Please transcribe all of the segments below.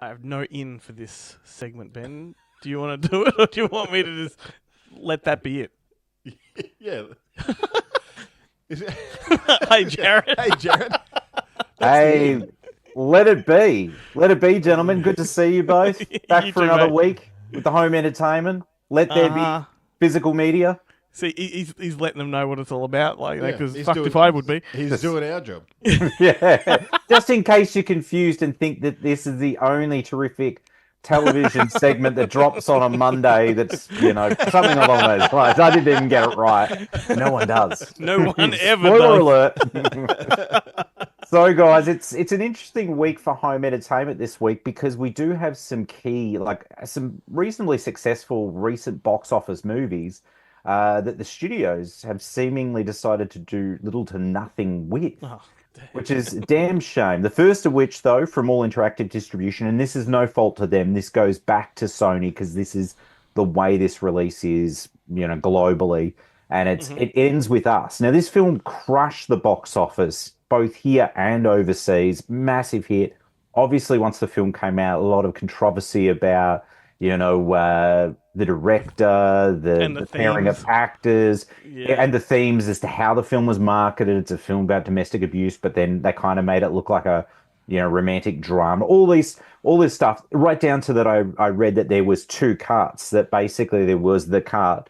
I have no in for this segment, Ben. Do you want to do it, or do you want me to just let that be it? Yeah. Hey, Jarret. Hey, Jarret. Hey, let it be. Let it be, gentlemen. Good to see you both. Back You for too, another mate. week with the home entertainment. Let there be physical media. See, he's letting them know what it's all about, like that, because he's fucked doing- if I would be. He's doing our job. Yeah. Just in case you're confused and think that this is the only terrific television segment that drops on a Monday that's, something along those lines. I didn't even get it right. No one does. No one ever Spoiler does. alert. So, guys, it's an interesting week for home entertainment this week because we do have some key, some reasonably successful recent box office movies that the studios have seemingly decided to do little to nothing with. Oh, Which is a damn shame. The first of which, though, from All Interactive Distribution, and this is no fault to them, this goes back to Sony because this is the way this release is, globally, and it ends with us. Now, this film crushed the box office, both here and overseas. Massive hit. Obviously, once the film came out, a lot of controversy about, the director, the pairing of themes. actors, Yeah. and the themes as to how the film was marketed. It's a film about domestic abuse, but then they kind of made it look like a, romantic drama. All this stuff, right down to that. I read that there was two cuts. That basically there was the cut,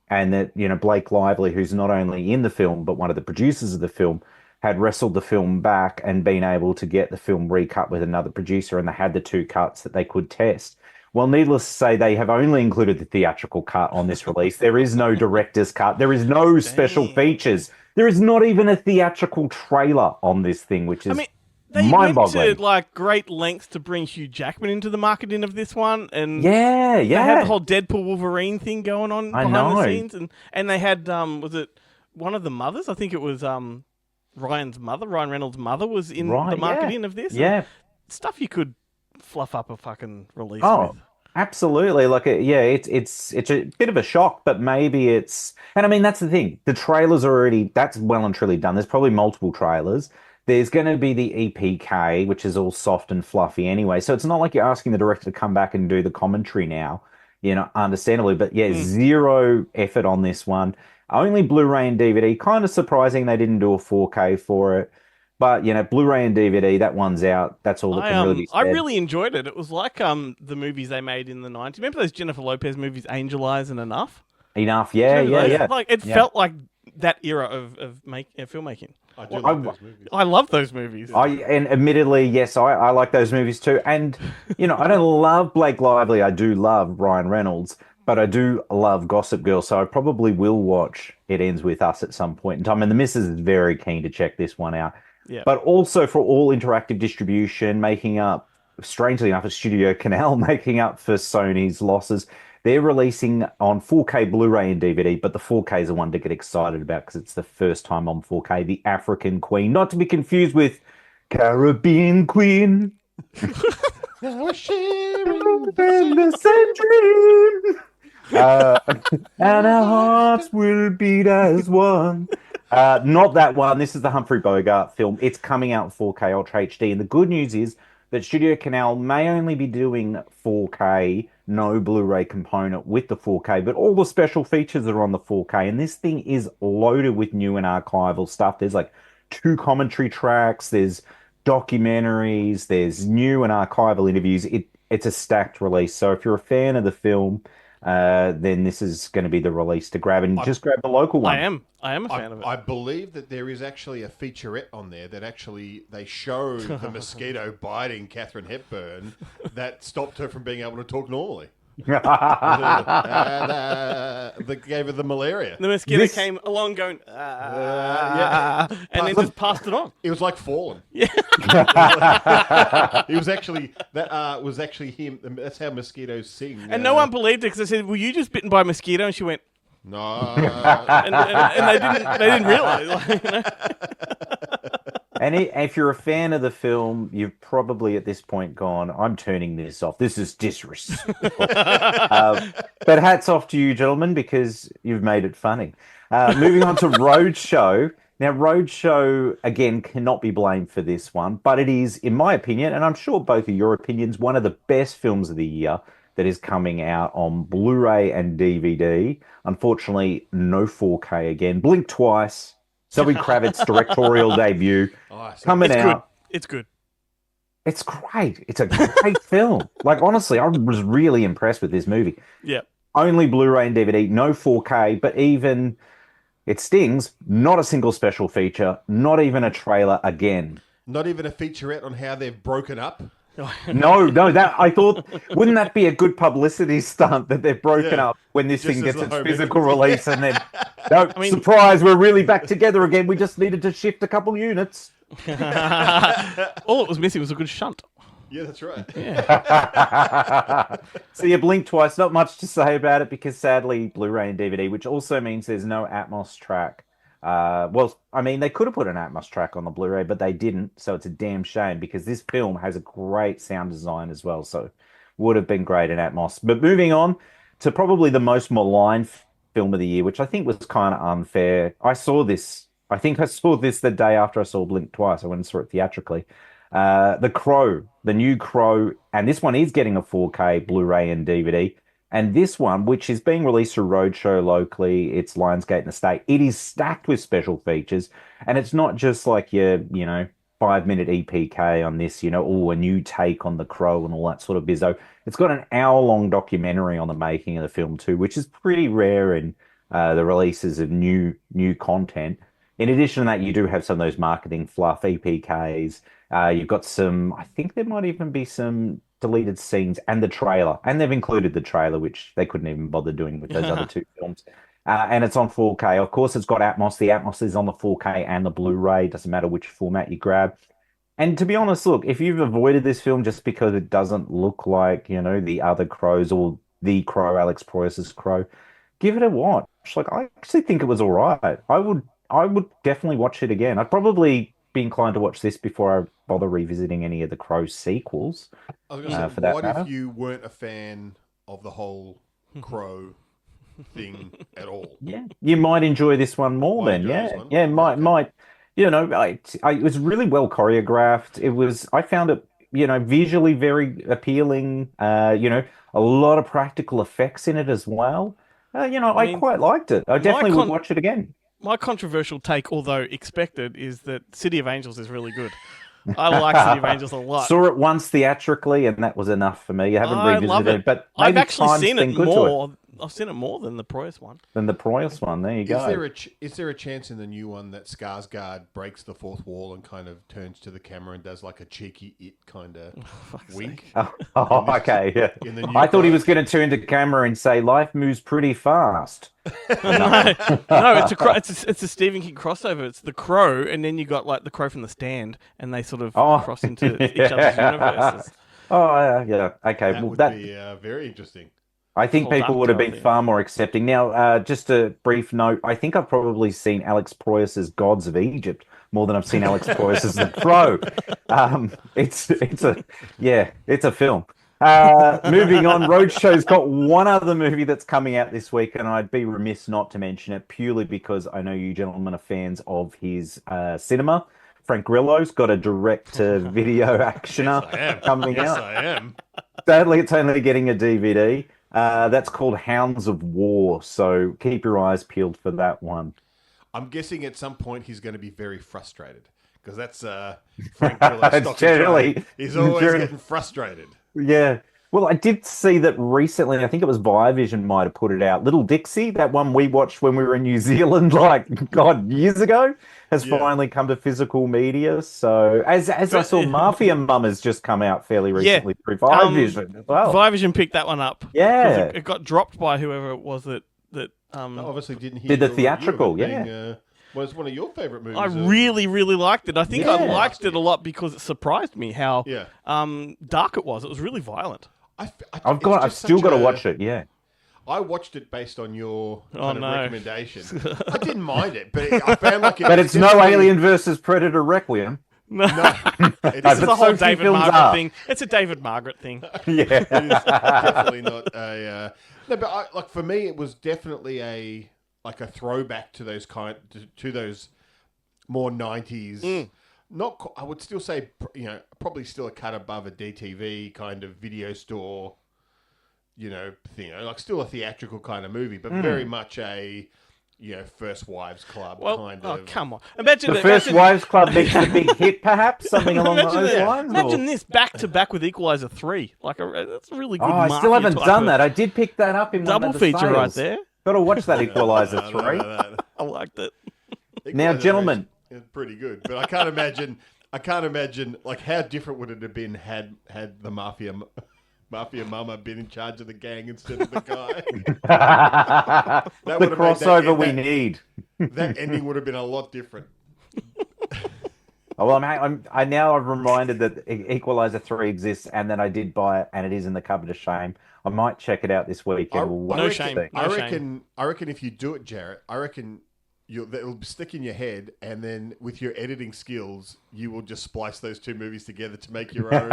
and that Blake Lively, who's not only in the film but one of the producers of the film, had wrestled the film back and been able to get the film recut with another producer, and they had the two cuts that they could test. Well, needless to say, they have only included the theatrical cut on this release. There is no director's cut. There is no special features. There is not even a theatrical trailer on this thing, which is They went mind-boggling. to great lengths to bring Hugh Jackman into the marketing of this one, and Yeah. they had the whole Deadpool Wolverine thing going on I behind know. the scenes, and they had was it one of the mothers? I think it was Ryan Reynolds' mother was in the marketing of this. Yeah. Stuff you could fluff up a fucking release Oh, with. absolutely. It's a bit of a shock, but maybe it's, and I mean, that's the thing. The trailers are already, that's well and truly done. There's probably multiple trailers. There's going to be the EPK, which is all soft and fluffy anyway. So it's not like you're asking the director to come back and do the commentary now, understandably. But yeah, zero effort on this one. Only Blu-ray and DVD. Kind of surprising they didn't do a 4K for it. But, Blu-ray and DVD, that one's out. That's all that can really be said. I really enjoyed it. It was like the movies they made in the 90s. Remember those Jennifer Lopez movies, Angel Eyes and Enough? Enough, yeah. It felt like that era of filmmaking. I do like those movies. I love those movies. And admittedly, yes, I like those movies too. And, I don't love Blake Lively. I do love Ryan Reynolds, but I do love Gossip Girl. So I probably will watch It Ends With Us at some point in time. And the missus is very keen to check this one out. Yeah. But also for All Interactive Distribution, making up, strangely enough, a Studio Canal making up for Sony's losses. They're releasing on 4K Blu-ray and DVD, but the 4K is the one to get excited about because it's the first time on 4K. The African Queen, not to be confused with Caribbean Queen. We're sharing The same dream. And our hearts will beat as one. Not that one. This is the Humphrey Bogart film. It's coming out in 4K Ultra HD. And the good news is that Studio Canal may only be doing 4K, no Blu-ray component with the 4K, but all the special features are on the 4K. And this thing is loaded with new and archival stuff. There's 2 commentary tracks, there's documentaries, there's new and archival interviews. It's a stacked release. So if you're a fan of the film, then this is going to be the release to grab, and just grab the local one. I am a fan of it. I believe that there is actually a featurette on there that actually they show the mosquito biting Katharine Hepburn that stopped her from being able to talk normally. That gave her the malaria. The mosquito came along going, and then just passed it on. It was like Fallen. Yeah. It was actually that was actually him. That's how mosquitoes sing. And no one believed it because I said, "Were you just bitten by a mosquito?" And she went, No. and they didn't realize. And if you're a fan of the film, you've probably at this point gone, I'm turning this off. This is disrespectful. But hats off to you, gentlemen, because you've made it funny. Moving on to Roadshow. Now, Roadshow, again, cannot be blamed for this one, but it is, in my opinion, and I'm sure both of your opinions, one of the best films of the year that is coming out on Blu-ray and DVD. Unfortunately, no 4K again. Blink twice. Zoe Kravitz's directorial debut coming it's out. Good. It's good. It's great. It's a great film. Like, honestly, I was really impressed with this movie. Yeah. Only Blu-ray and DVD, no 4K, but even it stings, not a single special feature, not even a trailer again. Not even a featurette on how they've broken up. No, that I thought, wouldn't that be a good publicity stunt that they've broken up when this thing gets its physical release and then, no, surprise, we're really back together again. We just needed to shift a couple units. All it was missing was a good shunt. Yeah, that's right. Yeah. So you blink twice. Not much to say about it because sadly, Blu-ray and DVD, which also means there's no Atmos track. Well, I mean, they could have put an Atmos track on the Blu-ray, but they didn't. So it's a damn shame because this film has a great sound design as well. So would have been great in Atmos. But moving on to probably the most maligned film of the year, which I think was kind of unfair. I saw this. I think I saw this the day after I saw Blink twice. I went and saw it theatrically. The Crow, the new Crow, and this one is getting a 4K Blu-ray and DVD. And this one, which is being released through Roadshow locally, it's Lionsgate and Estate. It is stacked with special features, and it's not just like your, 5-minute EPK on this, a new take on The Crow and all that sort of bizzo. It's got an hour-long documentary on the making of the film too, which is pretty rare in the releases of new content. In addition to that, you do have some of those marketing fluff, EPKs. You've got some, I think there might even be some deleted scenes and the trailer. And they've included the trailer, which they couldn't even bother doing with those other two films. And it's on 4K. Of course, it's got Atmos. The Atmos is on the 4K and the Blu-ray. Doesn't matter which format you grab. And to be honest, look, if you've avoided this film just because it doesn't look like, the other Crows or the Crow, Alex Proyas's Crow, give it a watch. Like, I actually think it was all right. I would definitely watch it again. I'd probably be inclined to watch this before I bother revisiting any of the Crow sequels. I was going to say, what if you weren't a fan of the whole Crow thing at all? Yeah, you might enjoy this one more then. Yeah, might. It was really well choreographed. I found it, visually very appealing. A lot of practical effects in it as well. I quite liked it. I definitely would watch it again. My controversial take, although expected, is that City of Angels is really good. I like City of Angels a lot. Saw it once theatrically, and that was enough for me. I haven't revisited it, but I've actually seen it more. I've seen it more than the Proyas one. There you go. Is there a chance in the new one that Skarsgård breaks the fourth wall and kind of turns to the camera and does like a cheeky It kind of wink? Okay. Yeah. I thought he was going to turn to camera and say, "Life moves pretty fast." No, it's a Stephen King crossover. It's The Crow, and then you got like The Crow from The Stand, and they sort of cross into each other's universes. Oh, yeah. Okay. That would be very interesting. I think people would have been far more accepting. Now, just a brief note, I think I've probably seen Alex Proyas's Gods of Egypt more than I've seen Alex Proyas's The Crow. It's a film. Moving on, Roadshow's got one other movie that's coming out this week, and I'd be remiss not to mention it purely because I know you gentlemen are fans of his cinema. Frank Grillo's got a direct-to-video actioner coming out. Yes, I am. Sadly, it's only getting a DVD. That's called Hounds of War, so keep your eyes peeled for that one. I'm guessing at some point he's going to be very frustrated because that's Frank Grillo's generally. He's always getting frustrated. Yeah. Well, I did see that recently. I think it was Viavision might have put it out. Little Dixie, that one we watched when we were in New Zealand, years ago, has finally come to physical media. So, as I saw, Mafia Mum has just come out fairly recently through Viavision as well. Viavision picked that one up. Yeah, it got dropped by whoever it was that obviously didn't hear did the theatrical. Was one of your favorite movies. I really, really liked it. I think I liked it a lot because it surprised me how dark it was. It was really violent. I've still got to watch it. Yeah, I watched it based on your recommendation. I didn't mind it, but I found like it. But it's no Alien versus Predator Requiem. No, it's a whole David Margaret thing. It's a David Margaret thing. Yeah, it is definitely not a. No, but for me, it was definitely a throwback to those more 90s. I would still say, probably still a cut above a DTV kind of video store, thing. Like still a theatrical kind of movie, but very much a, First Wives Club kind of. Oh, come on. Imagine the First Wives Club makes it a big hit, perhaps? Something along those lines? Imagine this back-to-back with Equalizer 3. That's a really good I still haven't done that. I did pick that up in double one of the feature sales. right there. Got to watch that Equalizer 3. I liked it. Now, gentlemen. It's pretty good, but I can't imagine, like, how different would it have been had the Mafia Mama been in charge of the gang instead of the guy? The crossover we need. That ending would have been a lot different. Oh, well, I now I'm reminded that Equalizer 3 exists, and that I did buy it, and it is in the cupboard of shame. I might check it out this week. I shame. reckon if you do it, Jarret, it'll stick in your head, and then with your editing skills, you will just splice those two movies together to make your own.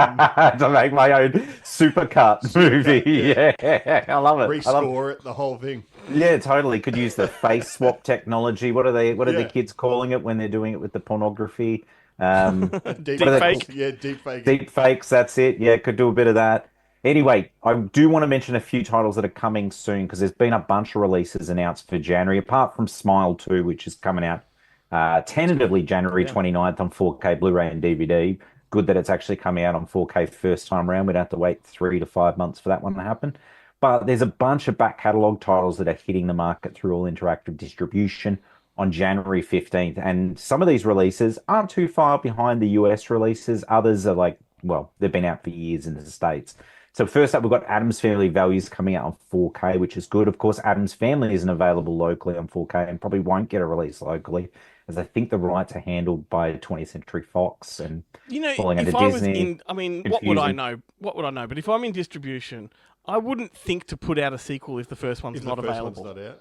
To make my own supercut movie. Yeah, I love it. Rescore it, the whole thing. Yeah, totally. Could use the face swap technology. What are the kids calling it when they're doing it with the pornography? Deep fake. Yeah, deep fake. Deep fakes, that's it. Yeah, could do a bit of that. Anyway, I do want to mention a few titles that are coming soon, because there's been a bunch of releases announced for January, apart from Smile 2, which is coming out tentatively January 29th on 4K Blu-ray and DVD. Good that it's actually coming out on 4K first time around. We'd have to wait 3 to 5 months for that one to happen. But there's a bunch of back catalogue titles that are hitting the market through all interactive distribution on January 15th. And some of these releases aren't too far behind the US releases. Others are like, well, they've been out for years in the States. So first up, we've got Addams Family Values coming out on 4K, which is good. Of course, Addams Family isn't available locally on 4K and probably won't get a release locally, as I think the rights are handled by 20th Century Fox and falling under Disney. What would I know? But if I'm in distribution, I wouldn't think to put out a sequel if the first one's not available. One's not out.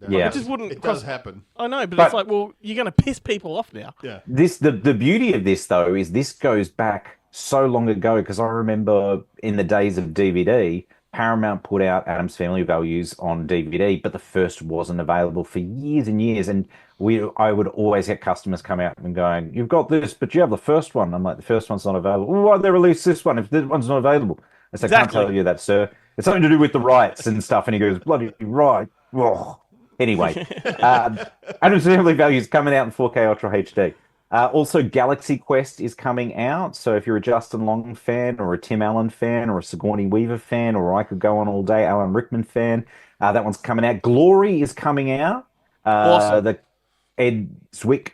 Yeah, it does happen. I know, but it's like, well, you're going to piss people off now. Yeah. The beauty of this, though, is this goes back so long ago, because I remember in the days of DVD, Paramount put out Addams Family Values on DVD, but the first wasn't available for years and years. And I would always get customers come out and going, "You've got this, but you have the first one." I'm like, "The first one's not available." "Well, why'd they release this one if this one's not available?" I said, "I can't tell you that, sir. It's something to do with the rights and stuff." And he goes, "Bloody right." Whoa. Anyway, Addams Family Values coming out in 4K Ultra HD. Also, Galaxy Quest is coming out. So if you're a Justin Long fan, or a Tim Allen fan, or a Sigourney Weaver fan, or I could go on all day, Alan Rickman fan, that one's coming out. Glory is coming out. Awesome. The Ed Zwick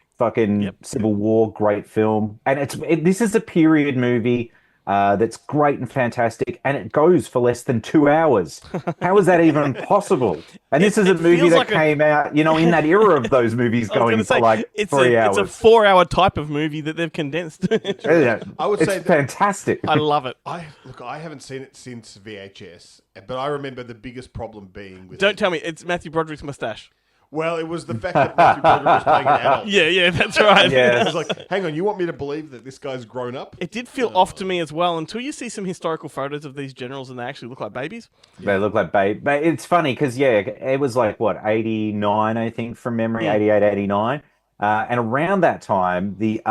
Civil War, great film. And this is a period movie that's great and fantastic, and it goes for less than 2 hours. How is that even possible? And this is a movie that came out, in that era of those movies going for like 3 hours. It's a 4-hour type of movie that they've condensed. I would say it's fantastic. I love it. I haven't seen it since VHS, but I remember the biggest problem being with Don't tell me it's Matthew Broderick's mustache. Well, it was the fact that Matthew Broderick was playing an adult. Yeah, that's right. Yeah. It was like, hang on, you want me to believe that this guy's grown up? It did feel off to me as well, until you see some historical photos of these generals and they actually look like babies. They look like babies. But it's funny because, it was like, 89, I think, from memory, 88, 89. And around that time, the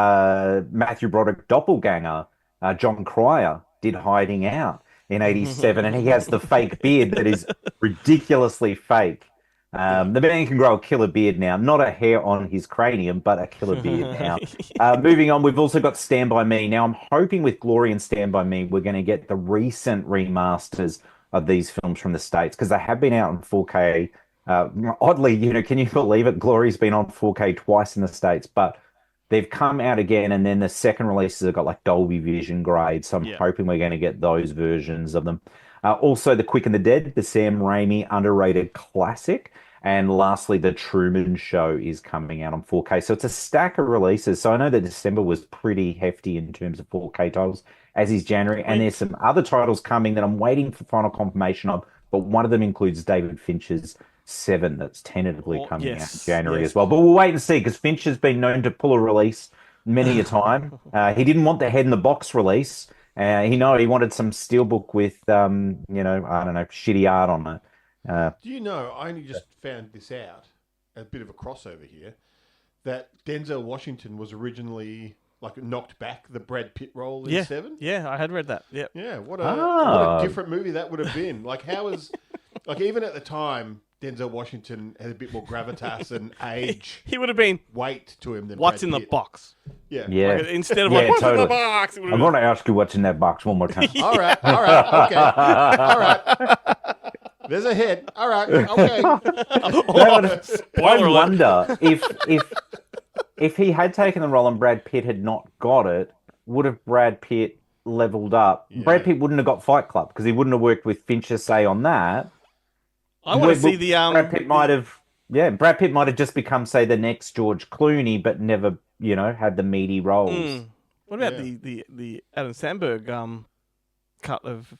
Matthew Broderick doppelganger, John Cryer, did Hiding Out in 87. And he has the fake beard that is ridiculously fake. The man can grow a killer beard now, not a hair on his cranium, but a killer beard now. Moving on, we've also got Stand By Me. Now, I'm hoping with Glory and Stand By Me, we're going to get the recent remasters of these films from the States, because they have been out in 4K. Oddly, can you believe it? Glory's been on 4K twice in the States, but they've come out again, and then the second releases have got like Dolby Vision grades, so I'm hoping we're going to get those versions of them. Also, The Quick and the Dead, the Sam Raimi underrated classic. And lastly, The Truman Show is coming out on 4K. So it's a stack of releases. So I know that December was pretty hefty in terms of 4K titles, as is January. And there's some other titles coming that I'm waiting for final confirmation of. But one of them includes David Fincher's Seven, that's tentatively coming out in January as well. But we'll wait and see, because Finch has been known to pull a release many a time. He didn't want the head in the box release. He wanted some steelbook with, I don't know, shitty art on it. Do you know, I only just found this out, a bit of a crossover here, that Denzel Washington was originally like knocked back the Brad Pitt role in Yeah, Seven. yeah, I had read that. Yeah, Yeah, what a different movie that would have been. Like how is like even at the time Denzel Washington had a bit more gravitas and age, he would have been weight to him than what's Brad in the Pitt. box. Yeah, Yeah. Like, instead of Yeah, like what's in the totally. box. It would I'm have going to ask you what's in that box one more time. All right, okay, all right. There's a head. All right, okay. I wonder if he had taken the role and Brad Pitt had not got it, would have Brad Pitt leveled up? Yeah. Brad Pitt wouldn't have got Fight Club because he wouldn't have worked with Fincher, say, on that. I want to see the Brad Pitt might have. Yeah, Brad Pitt might have just become, say, the next George Clooney, but never, had the meaty roles. What about the Adam Sandberg cut of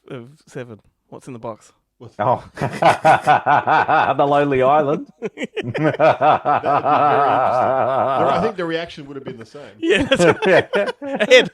Seven? What's in the box? Oh, The Lonely Island. That'd be very interesting. I think the reaction would have been the same. Yeah, head.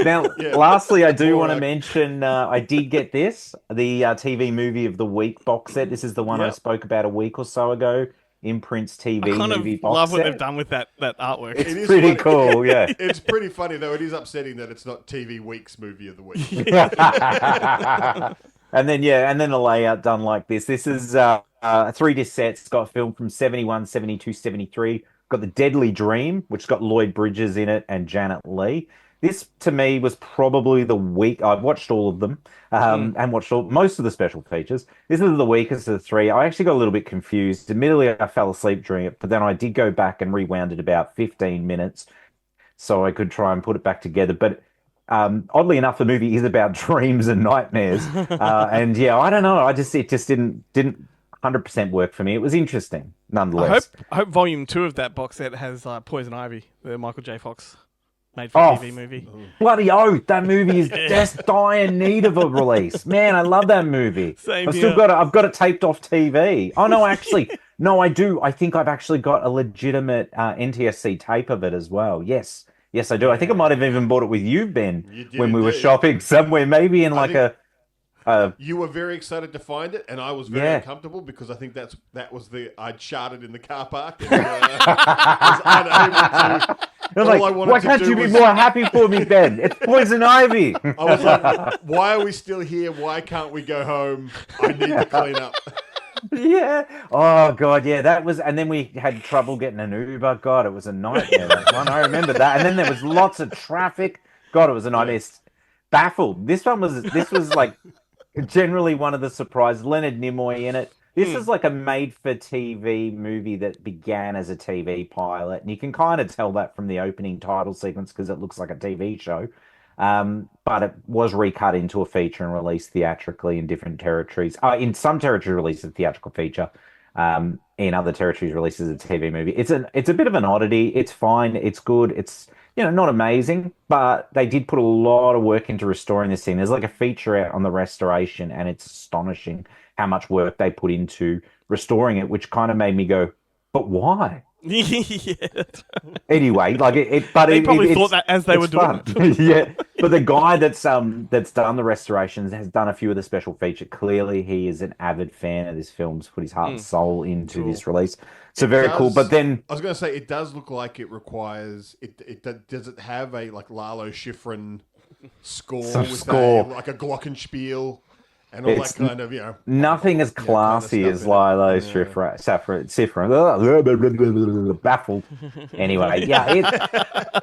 Now, lastly, I do want to mention I did get the TV Movie of the Week box set. This is the one I spoke about a week or so ago. Imprints TV movie box love set. what they've done with that artwork. It's pretty cool, yeah. It's pretty funny though. It is upsetting that it's not TV Week's movie of the week. And then the layout done like this. This is a 3-disc set. It's got film from 71, 72, 73. Got The Deadly Dream, which got Lloyd Bridges in it and Janet Leigh. This, to me, was probably the weak. I've watched all of them and watched most of the special features. This is the weakest of the three. I actually got a little bit confused. Admittedly, I fell asleep during it, but then I did go back and rewound it about 15 minutes so I could try and put it back together. But oddly enough, the movie is about dreams and nightmares. And yeah, I don't know. It just didn't 100% work for me. It was interesting, nonetheless. I hope Volume 2 of that box set has Poison Ivy, the Michael J. Fox made for TV movie. Bloody oath! That movie is just in need of a release. Man, I love that movie. I've got it taped off TV. Oh no, actually, no, I do. I think I've actually got a legitimate NTSC tape of it as well. Yes, I do. I think I might have even bought it with you, Ben, when we were shopping somewhere, maybe in you were very excited to find it, and I was very uncomfortable because I think I'd sharted in the car park and was unable to. Why can't you be more happy for me, Ben? It's Poison Ivy. I was like, why are we still here? Why can't we go home? I need to clean up. Yeah. Oh God. Yeah. That was, and then we had trouble getting an Uber. God, it was a nightmare. That one. I remember that. And then there was lots of traffic. God, it was a nightmare. Baffled. This was like generally one of the surprises. Leonard Nimoy in it. This is like a made-for-TV movie that began as a TV pilot, and you can kind of tell that from the opening title sequence because it looks like a TV show. But it was recut into a feature and released theatrically in different territories. In some territories, released as a theatrical feature. In other territories, released as a TV movie. It's a bit of an oddity. It's fine. It's good. It's not amazing, but they did put a lot of work into restoring this scene. There's like a feature out on the restoration, and it's astonishing how much work they put into restoring it, which kind of made me go, but why? Anyway, like they probably thought that as they were doing it. Yeah, but the guy that's done the restorations has done a few of the special feature. Clearly, he is an avid fan of this film. Put his heart and soul into this release. So very cool. But then I was going to say, it does look like it requires it. Does it have a like Lalo Schifrin score with like a glockenspiel? And all that kind of, nothing as classy as Lilo Schifrin. Baffled. Anyway, it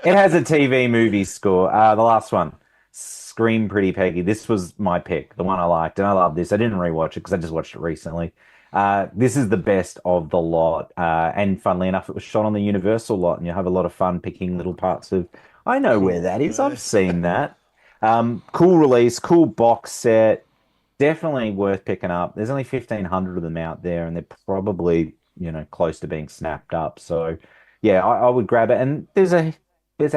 has a TV movie score. The last one, Scream Pretty Peggy. This was my pick, the one I liked, and I love this. I didn't rewatch it because I just watched it recently. This is the best of the lot. And funnily enough, it was shot on the Universal lot, and you have a lot of fun picking little parts of, I know where that is. I've seen that. Cool release, cool box set. Definitely worth picking up. There's only 1,500 of them out there, and they're probably, close to being snapped up. So, yeah, I would grab it. And there's a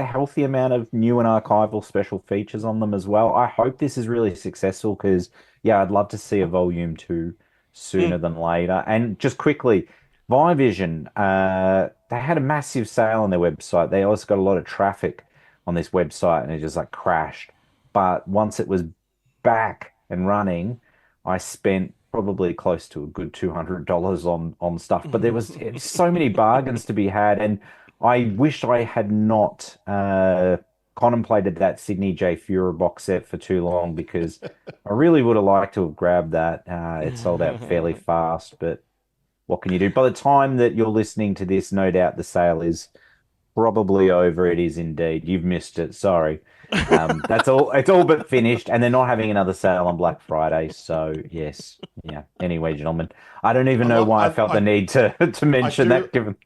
healthy amount of new and archival special features on them as well. I hope this is really successful because, I'd love to see a volume 2 sooner than later. And just quickly, Vivision, they had a massive sale on their website. They also got a lot of traffic on this website, and it just crashed. But once it was back and running, I spent probably close to a good $200 on stuff. But there was so many bargains to be had, and I wish I had not contemplated that Sydney J. Fuhrer box set for too long because I really would have liked to have grabbed that. It sold out fairly fast, but what can you do? By the time that you're listening to this, no doubt the sale is probably over. It is indeed. You've missed it. Sorry. That's all. It's all but finished, and they're not having another sale on Black Friday. So yes, yeah. Anyway, gentlemen, I don't even know why I felt the need to mention that. Given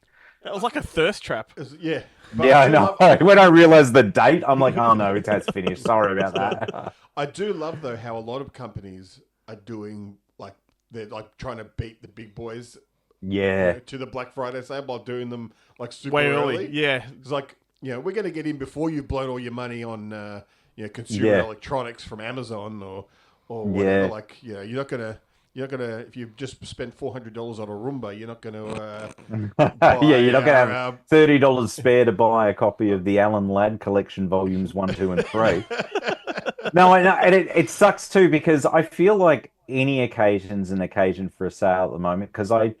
that was like a thirst trap. Yeah. Yeah, I know. When I realized the date, I'm like, oh no, it has finished. Sorry about that. I do love though how a lot of companies are doing they're trying to beat the big boys. Yeah. To the Black Friday sale by doing them super way early. Yeah. It's like, we're going to get in before you've blown all your money on consumer electronics from Amazon or whatever. Like, you're not gonna if you've just spent $400 on a Roomba, you're not gonna you're not gonna have $30 spare to buy a copy of the Alan Ladd collection volumes 1, 2, and 3. No, I know, and it sucks too because I feel like any occasion's an occasion for a sale at the moment because I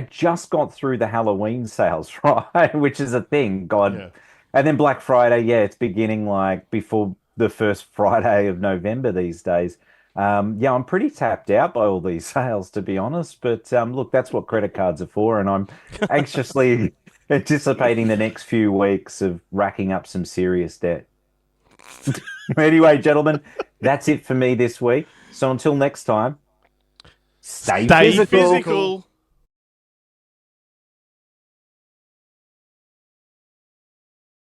just got through the Halloween sales, right? Which is a thing, God. Yeah. And then Black Friday, it's beginning like before the first Friday of November these days. I'm pretty tapped out by all these sales, to be honest. But look, that's what credit cards are for, and I'm anxiously anticipating the next few weeks of racking up some serious debt. Anyway, gentlemen, that's it for me this week. So until next time, stay physical.